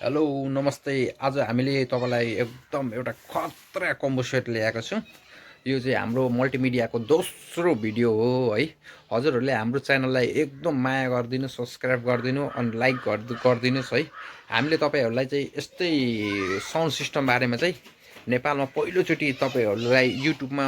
Hello नमस्ते। आज हामीले तपाईँलाई एकदम एउटा खतरा कम्बो सेट ल्याएको छौँ। यो चाहिँ हाम्रो मल्टिमिडियाको दोस्रो भिडियो हो है। हजुरहरूले हाम्रो च्यानललाई एकदम माया गरिदिनु, सब्सक्राइब गरिदिनु अनि लाइक गरिदिनुहोस् है। हामीले तपाईँहरूलाई चाहिँ यस्तै साउन्ड सिस्टम बारेमा चाहिँ नेपालमा पहिलोचोटि तपाईँहरूलाई युट्युबमा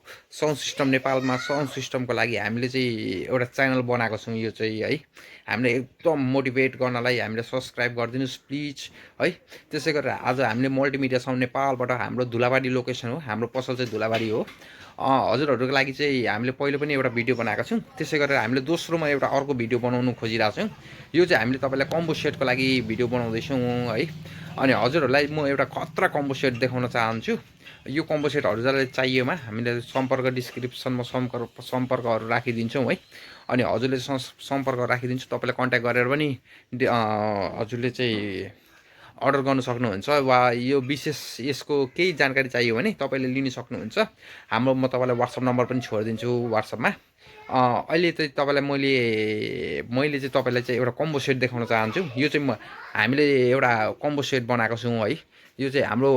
साउन्ड सिस्टम नेपालमा साउन्ड सिस्टमको लागि हामीले चाहिँ एउटा च्यानल बनाएको छौँ। यो चाहिँ है हामीले एकदम मोटिभेट गर्नलाई हामीले सब्सक्राइब गरिदिनुहोस् प्लिज है। त्यसै गरेर आज हामीले मल्टिमिडिया साउन्ड नेपालबाट हाम्रो धुलाबारी लोकेसन हो, हाम्रो पसल चाहिँ धुलाबारी हो। हजुरहरूको लागि चाहिँ हामीले पहिलो पनि एउटा भिडियो बनाएको छौँ। त्यसै गरेर हामीले दोस्रोमा एउटा अर्को भिडियो बनाउनु खोजिरहेको छौँ। यो चाहिँ हामीले तपाईँलाई कम्बो सेटको लागि भिडियो बनाउँदैछौँ है। अनि हजुरहरूलाई म एउटा खतरा कम्बो सेट देखाउन चाहन्छु। यो कम्बो सेट हजुरलाई चाहिएमा हामीले सम्पर्क डिस्क्रिप्सनमा सम्पर्कहरू राखिदिन्छौँ है। अनि हजुरले सम्पर्क राखिदिन्छु, तपाईँलाई कन्ट्याक्ट गरेर पनि हजुरले चाहिँ अर्डर गर्नु सक्नुहुन्छ। वा यो विशेष यसको केही जानकारी चाहियो भने तपाईँले लिन सक्नुहुन्छ। हाम्रो म तपाईँलाई वाट्सएप नम्बर पनि छोडिदिन्छु वाट्सएपमा। अहिले चाहिँ तपाईँलाई मैले चाहिँ तपाईँलाई चाहिँ एउटा कम्बो सेट देखाउन चाहन्छु। यो चाहिँ हामीले एउटा कम्बो सेट बनाएको छौँ है। यो चाहिँ हाम्रो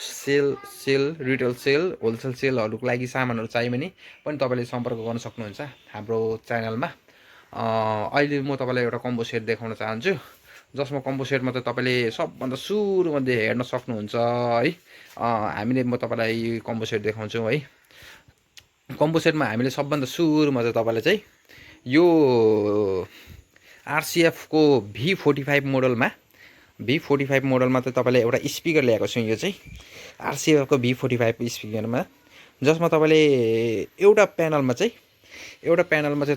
सेल रिटेल सेल होलसेल सेलहरूको लागि सामानहरू चाहियो भने पनि तपाईँले सम्पर्क गर्न सक्नुहुन्छ हाम्रो च्यानलमा। अहिले म तपाईँलाई एउटा कम्बो सेट देखाउन चाहन्छु, जसमा कम्बो सेटमा चाहिँ तपाईँले सबभन्दा सुरुमा हेर्न सक्नुहुन्छ है। हामीले म तपाईँलाई कम्बो सेट देखाउँछौँ है। कम्बो सेटमा हामीले सबभन्दा सुरुमा चाहिँ तपाईँलाई चाहिँ यो आरसिएफको V45 मोडलमा चाहिँ तपाईँले एउटा स्पिकर ल्याएको छौँ। यो चाहिँ आरसिएफको V45 स्पिकरमा, जसमा तपाईँले एउटा प्यानलमा चाहिँ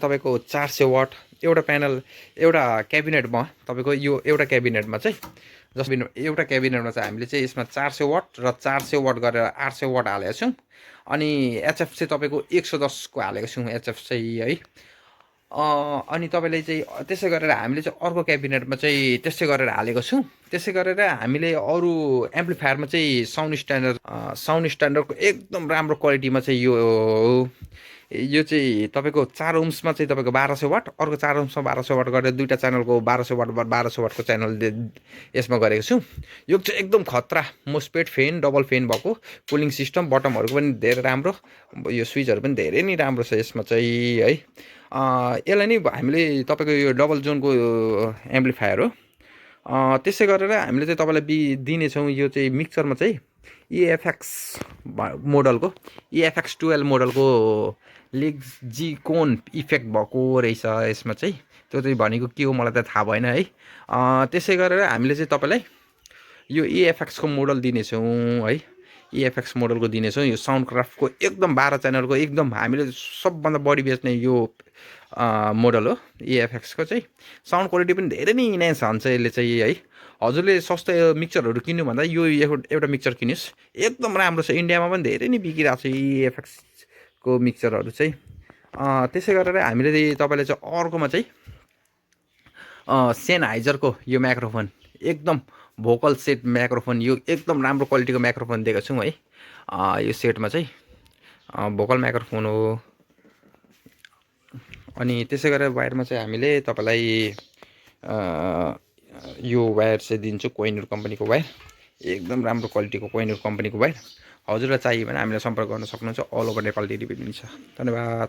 तपाईँको 400 वाट एउटा क्याबिनेटमा तपाईँको यो एउटा क्याबिनेटमा चाहिँ एउटा क्याबिनेटमा चाहिँ हामीले चाहिँ यसमा 400 वाट र 400 वाट गरेर 800 वाट हालेको छौँ। अनि एचएफ चाहिँ तपाईँको 110 को हालेको छौँ एचएफ चाहिँ है। अनि तपाईँले चाहिँ त्यसै गरेर हामीले चाहिँ अर्को क्याबिनेटमा चाहिँ त्यसै गरेर हालेको छौँ। त्यसै गरेर हामीले अरू एम्प्लिफायरमा चाहिँ साउन्ड स्ट्यान्डर्डको एकदम राम्रो क्वालिटीमा चाहिँ यो चाहिँ तपाईँको 4 ओम्समा चाहिँ तपाईँको 1200 वाट, अर्को 4 ओम्समा 1200 वाट गरेर दुईवटा च्यानलको 1200 वाटको च्यानल यसमा गरेको छौँ। यो चाहिँ एकदम खतरा मोस्पेट फेन, डबल फेन भएको, कुलिङ सिस्टम, बटमहरूको पनि धेरै राम्रो, यो स्विचहरू पनि धेरै नै राम्रो छ यसमा चाहिँ है। यसलाई नै हामीले तपाईँको यो डबल जोनको एम्प्लिफायर हो। त्यसै गरेर हामीले चाहिँ तपाईँलाई दिनेछौँ यो चाहिँ मिक्सरमा चाहिँ EFX मोडलको EFX 12 मोडलको लेग्जी कोन इफेक्ट भएको रहेछ यसमा चाहिँ। त्यो चाहिँ भनेको के हो मलाई त थाहा भएन है। त्यसै गरेर हामीले चाहिँ तपाईँलाई यो EFX को मोडल दिनेछौँ है। EFX मोडलको दिनेछौँ। यो साउन्ड क्राफ्टको एकदम 12 च्यानलको एकदम हामीले सबभन्दा बढी बेच्ने यो मोडल हो EFX को चाहिँ। साउन्ड क्वालिटी पनि धेरै नै इन्हान्स हुन्छ यसले चाहिँ है। हजुरले सस्तो मिक्सरहरू किन्नुभन्दा यो एउटा मिक्सर किन्नुहोस्, एकदम राम्रो छ। इन्डियामा पनि धेरै नै बिकिरहेको छ EFX को मिक्सरहरू चाहिँ। त्यसै गरेर हामीले तपाईँले चाहिँ अर्कोमा चाहिँ सेनहाइजरको यो माइक्रोफोन, एकदम भोकल सेट माइक्रोफोन, यो एकदम राम्रो क्वालिटीको माइक्रोफोन दिएको छौँ है। यो सेटमा चाहिँ भोकल माइक्रोफोन हो। अनि त्यसै गरेर वायरमा चाहिँ हामीले तपाईँलाई यो वायर चाहिँ दिन्छु, कोइनर कम्पनीको वायर, एकदम राम्रो क्वालिटीको कोइनर कम्पनीको वायर। हजुरलाई चाहियो भने हामीलाई सम्पर्क गर्न सक्नुहुन्छ। अल ओभर नेपाल डेलिभरी पनि छ। धन्यवाद।